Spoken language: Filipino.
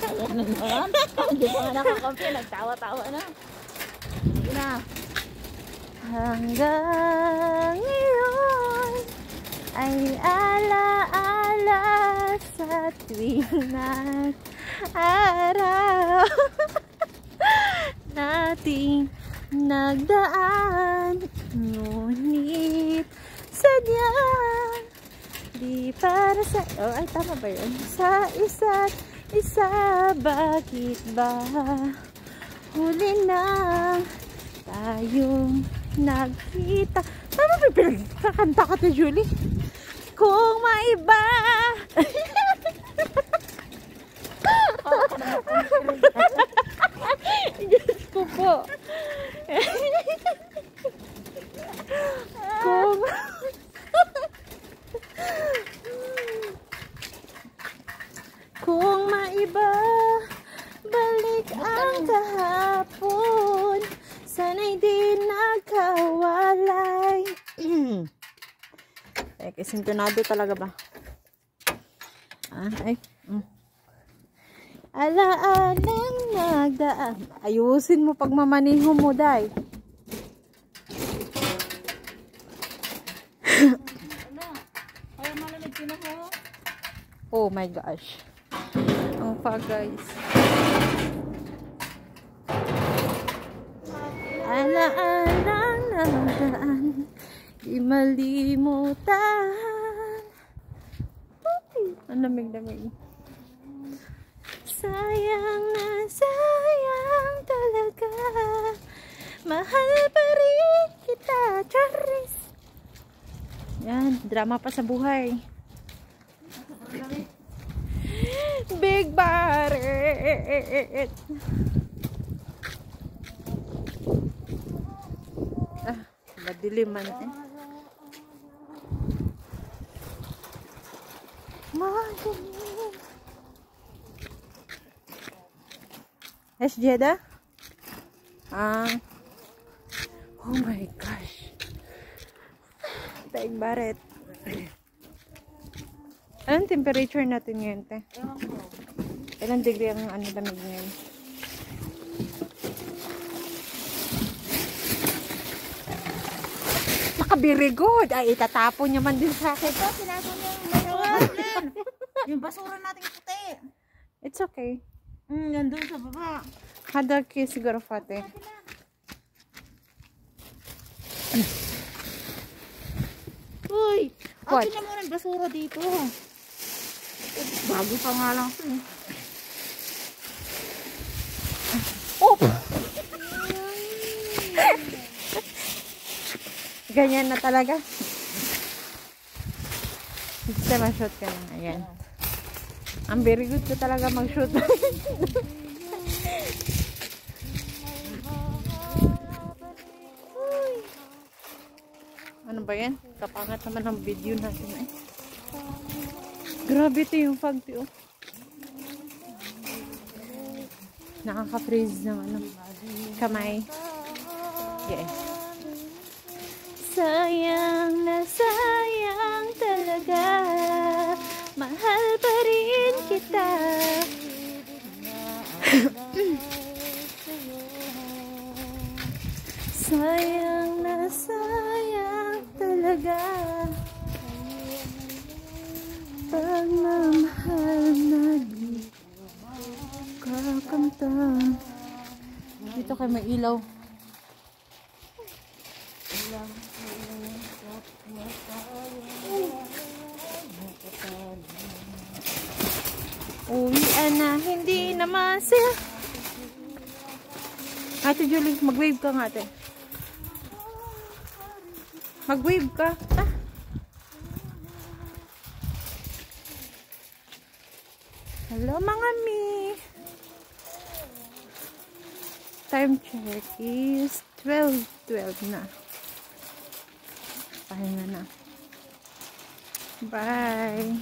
Ayan na naman. Hindi pa nga nakakampi. Nagtawa-tawa na. Hindi na. Hanggang ngayon ay ala-ala sa tuwing araw nating nagdaan, ngunit sadyang di para sa... Oh, ay tama ba yun? Sa isa't isa, bakit ba huli na tayong nagkita? Tama ba yung pinagkakanta ka to, Julie? Kung maiba Diyos ko po. Kung maiba balik ang kahapon, sana'y di nagkawalay. Sintonado talaga ba? Ay. Alaalang nagdaan. Ayusin mo pag mamaniho mo, day. Ay, malamig din ako. Oh my gosh. Ang pa, guys. Alaalang nagdaan, di malimutan. Ang lamig-lamig. Sayang na sayang talaga, mahal pa rin kita, Charis. Yan, drama pa sa buhay. Big Barret. Madiliman eh. Madilim. Jeddah? Oh my gosh. Big Barret. Anong temperature natin ngayon, te? Ilang degree ang lamig ngayon? Very good. Ay, itatapon niya man din sa akin. Ito, sinasama yung basura. Yung basura natin puti. It's okay. Yan doon sa baba. Hadaki siguro, Fate. Uy! What? Akin na mo rin basura dito. Bago pa nga lang ito. Oh! Ganyan na talaga. Gusto ma-shoot ka na. Ayan. Ang very good ko talaga mag-shoot. Ano ba yan? Kapangat naman ang video natin eh. Grabe ito yung fog oh. Nakaka-freeze ng ano. Kamay. Yes. Sayang na sayang talaga, mahal pa rin kita. Sayang na sayang talaga, pagmamahal na di kakamtan. Dito kayo may ilaw. Uwian na, hindi naman sila. Ate Julie, mag-wave ka nga, ate. Mag-wave ka. Hello, mga mi. Time check is 12:12 na. Pahinga na. Bye.